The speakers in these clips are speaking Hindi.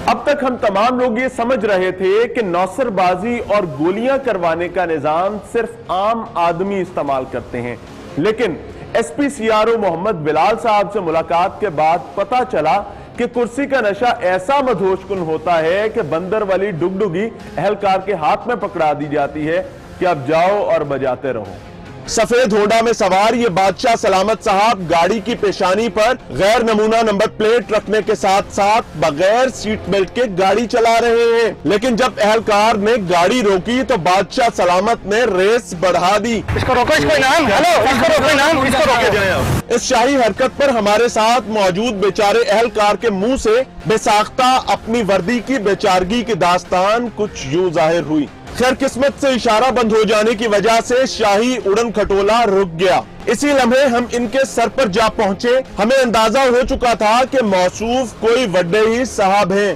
अब तक हम तमाम लोग ये समझ रहे थे कि नौसरबाजी और गोलियां करवाने का निजाम सिर्फ आम आदमी इस्तेमाल करते हैं, लेकिन एसपी सीआरओ मोहम्मद बिलाल साहब से मुलाकात के बाद पता चला कि कुर्सी का नशा ऐसा मधोशकुन होता है कि बंदर वाली डुगडुगी अहलकार के हाथ में पकड़ा दी जाती है कि अब जाओ और बजाते रहो। सफेद होंडा में सवार ये बादशाह सलामत साहब गाड़ी की पेशानी पर गैर नमूना नंबर प्लेट रखने के साथ साथ बगैर सीट बेल्ट के गाड़ी चला रहे हैं, लेकिन जब अहलकार ने गाड़ी रोकी तो बादशाह सलामत ने रेस बढ़ा दी। इसको रोको, इसको इनाम, हेलो, इसको रोको इनाम, इसको रोके जाए। इस शाही हरकत पर हमारे साथ मौजूद बेचारे अहलकार के मुंह से बेसाख्ता अपनी वर्दी की बेचारगी की दास्तान कुछ यूं जाहिर हुई। खैर किस्मत से इशारा बंद हो जाने की वजह से शाही उड़न खटोला रुक गया। इसी लम्हे हम इनके सर पर जा पहुंचे। हमें अंदाजा हो चुका था कि मौसूफ कोई वड्डे ही साहब हैं।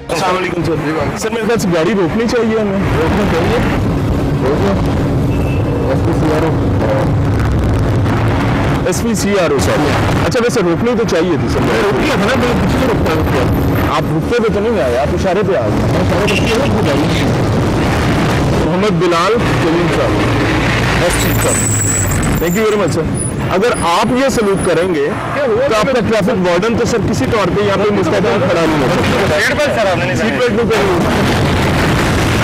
अस्सलाम वालेकुम सर, मेरे ख्याल से गाड़ी रोकनी चाहिए, हमें रोकना चाहिए। एसपी सीआरओ साहब, अच्छा वैसे रोकनी तो चाहिए थी सर। रोक लिया था ना, मैं पीछे रोकता। आप रुकते हुए तो नहीं आए, आप इशारे पे आ गए। मोहम्मद बिलाल कलीम साहब, thank you very much sir. अगर आप ये सलूक करेंगे तो आपका ट्रैफिक वार्डन तो सर किसी तौर पे यहाँ पे मुस्तैद खड़ा नहीं हो सकता। सीट बेल्ट नहीं पहनी।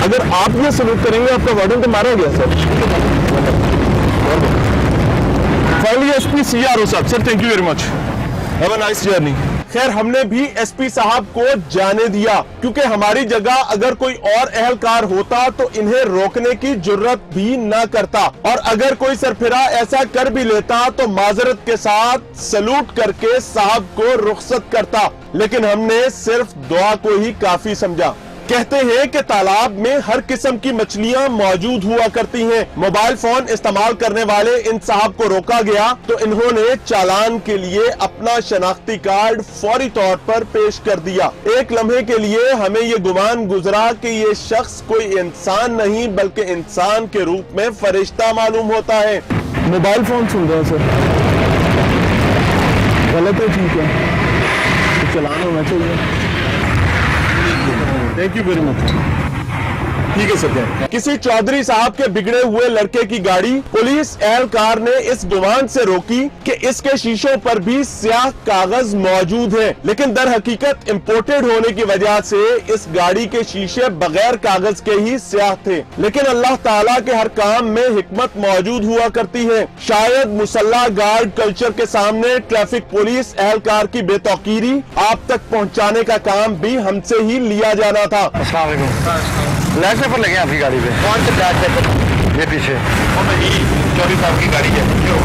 अगर आप ये सलूक करेंगे आपका वार्डन तो मारा गया सर। फाइनली एसपी सीआरओ साहब, sir thank you very much, have a nice journey. खैर हमने भी एसपी साहब को जाने दिया, क्योंकि हमारी जगह अगर कोई और अहलकार होता तो इन्हें रोकने की जुर्रत भी न करता, और अगर कोई सरफिरा ऐसा कर भी लेता तो माजरत के साथ सलूट करके साहब को रुखसत करता, लेकिन हमने सिर्फ दुआ को ही काफी समझा। कहते हैं कि तालाब में हर किस्म की मछलियां मौजूद हुआ करती हैं। मोबाइल फोन इस्तेमाल करने वाले इन साहब को रोका गया तो इन्होंने चालान के लिए अपना शनाख्ती कार्ड फौरी तौर पर पेश कर दिया। एक लम्हे के लिए हमें ये गुमान गुजरा कि ये शख्स कोई इंसान नहीं बल्कि इंसान के रूप में फरिश्ता मालूम होता है। मोबाइल फोन सुन रहे हैं सर, गलत है, ठीक है, तो चलान होना चाहिए। थैंक यू वेरी मच, ठीक है सर। किसी चौधरी साहब के बिगड़े हुए लड़के की गाड़ी पुलिस एहलकार ने इस गुमान से रोकी कि इसके शीशों पर भी स्याह कागज मौजूद है, लेकिन दर हकीकत इम्पोर्टेड होने की वजह से इस गाड़ी के शीशे बगैर कागज के ही स्याह थे। लेकिन अल्लाह ताला के हर काम में हिकमत मौजूद हुआ करती है। शायद मुसल्ला गार्ड कल्चर के सामने ट्रैफिक पुलिस एहलकार की बेतौकीरी आप तक पहुँचाने का काम भी हमसे ही लिया जाना था। ब्लैक पेपर लगे आपकी गाड़ी पे? कौन से ब्लैक पेपर? ये पीछे चौधरी साहब की गाड़ी है, क्यों?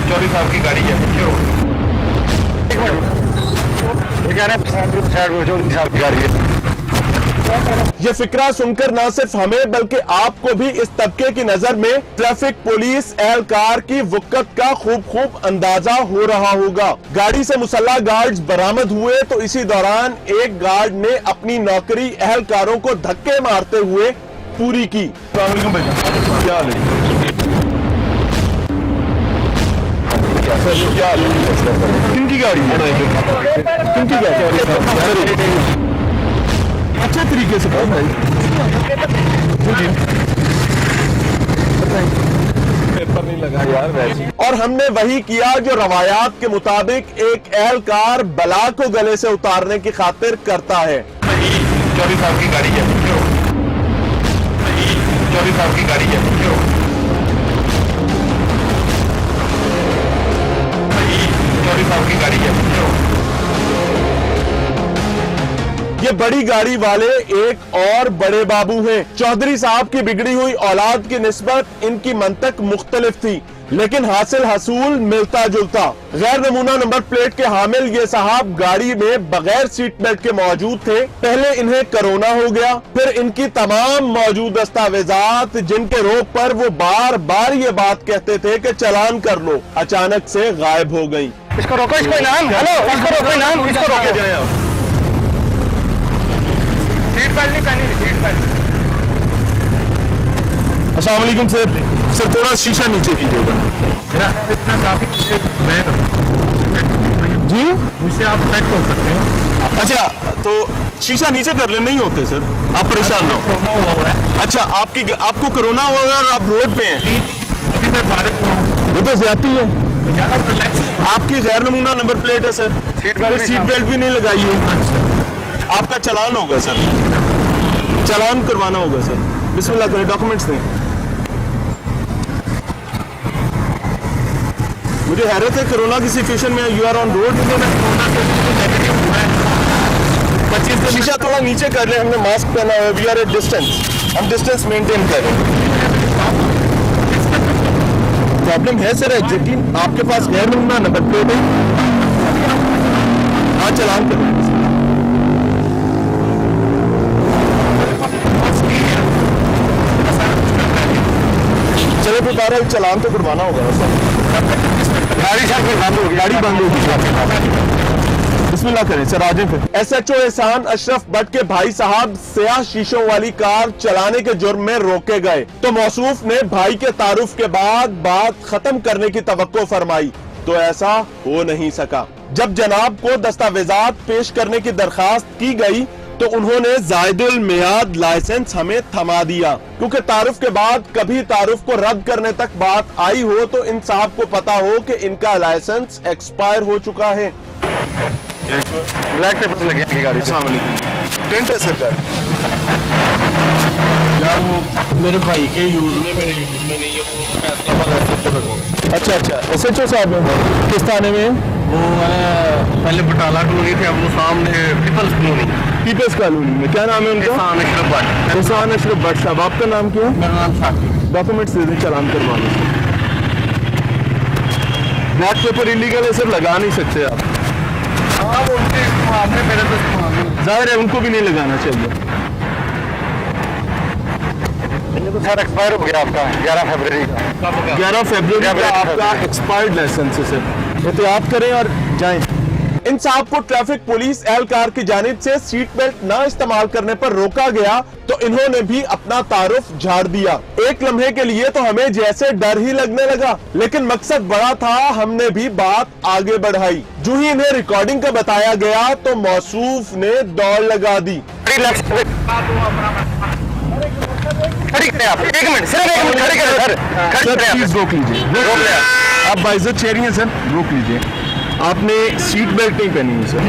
चौधरी साहब की गाड़ी है, क्यों? एक मिनट, ये कह रहे हैं चौधरी साहब की गाड़ी है। ये फिक्रा सुनकर न सिर्फ हमें बल्कि आपको भी इस तबके की नजर में ट्रैफिक पुलिस एहलकार की वुक्कत का खूब अंदाजा हो रहा होगा। गाड़ी से मुसल्ला गार्ड्स बरामद हुए तो इसी दौरान एक गार्ड ने अपनी नौकरी एहलकारों को धक्के मारते हुए पूरी की। क्या किनकी गाड़ी है? किनकी गाड़ी? अच्छे तरीके से पेपर नहीं लगा यार वैसे। और हमने वही किया जो रवायात के मुताबिक एक एहलकार बला को गले से उतारने की खातिर करता है। चौधरी साहब की गाड़ी है, क्यों? चौधरी साहब की गाड़ी है, क्यों? चौधरी साहब की गाड़ी है, क्यों? ये बड़ी गाड़ी वाले एक और बड़े बाबू हैं। चौधरी साहब की बिगड़ी हुई औलाद की निस्बत इनकी मंतक मुख्तलिफ थी, लेकिन हासिल हसूल मिलता जुलता। गैर नमूना नंबर प्लेट के हामिल ये साहब गाड़ी में बगैर सीट बेल्ट के मौजूद थे। पहले इन्हें कोरोना हो गया, फिर इनकी तमाम मौजूद दस्तावेजात जिनके रोक पर वो बार बार ये बात कहते थे कि चालान कर लो, अचानक से गायब हो गई। इसको रोको, इसको इनाम, हेलो, इसको रोको इनाम, इसको रोके जाए। सीट बेल्ट नहीं पहनी, सीट बेल्ट। अस्सलाम वालेकुम सर, सर थोड़ा शीशा नीचे कीजिएगा। इतना काफी मैं जी मुझसे आप सेट हो सकते हो। अच्छा, तो शीशा नीचे कर ले, नहीं होते सर, आप परेशान ना हो। अच्छा, आपको कोरोना हुआ है और आप रोड पे हैं, वो तो ज्यादा है। आपकी गैर नमूना नंबर प्लेट है सर, सीट बेल्ट भी नहीं लगाई है। आपका चालान होगा सर, चालान करवाना होगा सर। बिस्मिल्लाह करें, डॉक्यूमेंट्स दें। मुझे हैरत है, कोरोना की सिचुएशन में यू आर ऑन रोड। शीशा थोड़ा नीचे कर रहे हैं, हमने मास्क पहना हुआ है, वी आर एट डिस्टेंस, हम डिस्टेंस मेंटेन कर रहे हैं। प्रॉब्लम है सर एग्जैक्टली, आपके पास गैर नमूना नंबर प्लेट है। हाँ, चालान करें। चलो तो बहरहाल चालान तो करवाना होगा सर। गाड़ी बंद होगी। बिस्मिल्लाह करें सर, आगे फिर। SHO एहसान अशरफ भट्ट के भाई साहब स्याह शीशों वाली कार चलाने के जुर्म में रोके गए तो मौसूफ ने भाई के तारुफ के बाद बात खत्म करने की तवक्को फरमाई, तो ऐसा हो नहीं सका। जब जनाब को दस्तावेजात पेश करने की दरखास्त की गई तो उन्होंने जायदुल मियाद लाइसेंस हमें थमा दिया, क्योंकि तारुफ के बाद कभी तारुफ को रद्द करने तक बात आई हो तो इन साहब को पता हो कि इनका लाइसेंस एक्सपायर हो चुका है। ब्लैक पेपर लगे हैं गाड़ी। टेंट है सर यार, वो मेरे भाई के यूज में, मेरे यूज में नहीं है, वो फैसला। अच्छा, SHO साहब हैं किस थाने में? वो पहले बटाला कॉलोनी थे, अब वो सामने पीपल्स कॉलोनी में। क्या नाम है उनका? एहसान अशरफ भट्ट साहब। आपका नाम क्या है? मेरा नाम शाकिर। डॉक्यूमेंट्स दे दें, चालान करवा लो। ब्लैक पेपर इलीगल है सर, लगा नहीं सकते आप। जाहिर है उनको भी नहीं लगाना चाहिए। ये तो सर एक्सपायर हो गया आपका 11 फरवरी का। 11 फरवरी का आपका एक्सपायर्ड लाइसेंस है सर, एहतियात करें और जाएं। इन साहब को ट्रैफिक पुलिस एहलकार की जानिब से सीट बेल्ट न इस्तेमाल करने पर रोका गया तो इन्होंने भी अपना तारुफ झाड़ दिया। एक लम्हे के लिए तो हमें जैसे डर ही लगने लगा, लेकिन मकसद बड़ा था, हमने भी बात आगे बढ़ाई। जो ही इन्हें रिकॉर्डिंग का बताया गया तो मौसूफ ने दौड़ लगा दी। एक मिनट खड़े करें सर, प्लीज रोक लीजिए, रोक लिया। आप बाइज्जत चेहरी हैं सर, रोक लीजिए। आपने सीट बेल्ट नहीं पहनी है सर।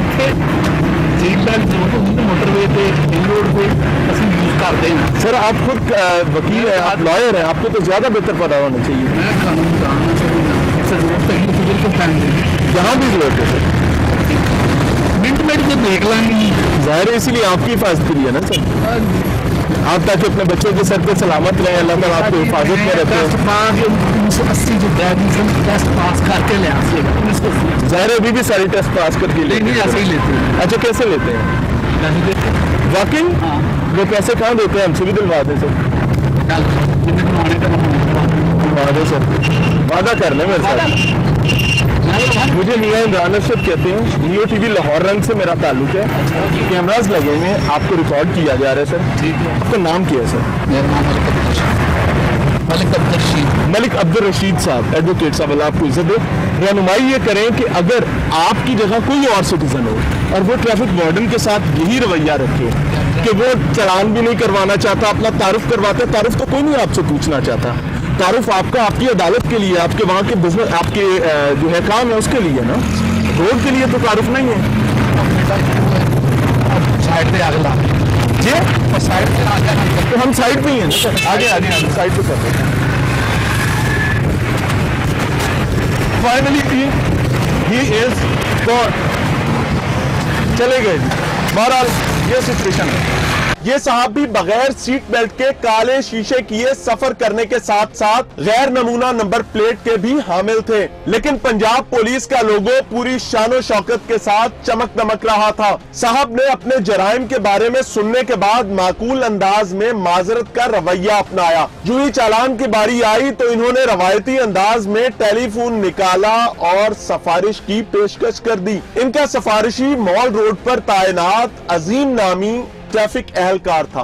सीट बेल्ट जो मोटरवे पे रिंग रोड पे असं यूज करते हैं सर। आप खुद वकील हैं, आप लॉयर हैं, आपको तो ज्यादा बेहतर पता होना चाहिए। मैं कानून जानना चाहिए, जरूरत है तो बिल्कुल पहन देंगे जहाँ भी जरूरत है सर, मिनट से देख लेंगे। जाहिर है इसीलिए आपकी हिफाजत के लिए ना सर, आप ताकि अपने बच्चों के सर पे सलामत रहें, अल्लाह ताला आपको हिफाजत में रखे। 1980 जो ग्रेजुएशन टेस्ट पास करके ले आते हैं, जाहिर है अभी भी सारी टेस्ट पास करके नहीं ऐसे ही लेते हैं। अच्छा, कैसे लेते हैं? वाकई वो पैसे कहाँ देते हैं? हमसे भी दिलवा दें सर। वादा सर, वादा कर लें मेरे साथ। मुझे मियां इमरान अरशद कहते हैं, नियो टीवी लाहौर रंग से मेरा ताल्लुक है। कैमरास लगे हुए हैं, आपको रिकॉर्ड किया जा रहा है सर। ठीक है। आपका नाम क्या है सर? मेरा नाम मलिक अब्दुल रशीद साहब, एडवोकेट साहब, अल्लाह आपको इज्जत दे। रहनुमाई ये करें कि अगर आपकी जगह कोई और सिटीजन हो और वो ट्रैफिक वार्डन के साथ यही रवैया रखे कि वो चालान भी नहीं करवाना चाहता, अपना तारुफ करवाता है, तारुफ तो कोई नहीं आपसे पूछना चाहता, तारुफ आपका आपकी अदालत के लिए, आपके वहाँ के बिजनेस, आपके जो है काम है उसके लिए ना, रोड के लिए तो तारुफ नहीं है साइड पे अगला जी। साइड पे आ गया तो हम साइड पे ही हैं ना, आगे साइड पे करते हैं। फाइनली ही इज गॉन, चले गए। बहरहाल ये सिचुएशन है। ये साहब भी बगैर सीट बेल्ट के काले शीशे किए सफर करने के साथ साथ गैर नमूना नंबर प्लेट के भी हामिल थे, लेकिन पंजाब पुलिस का लोगो पूरी शानो शौकत के साथ चमक दमक रहा था। साहब ने अपने जराइम के बारे में सुनने के बाद माकूल अंदाज में माजरत का रवैया अपनाया। जो ही चालान की बारी आई तो इन्होंने रवायती अंदाज में टेलीफोन निकाला और सिफारिश की पेशकश कर दी। इनका सिफारिशी मॉल रोड पर तैनात अजीम नामी ट्रैफिक एहलकार था।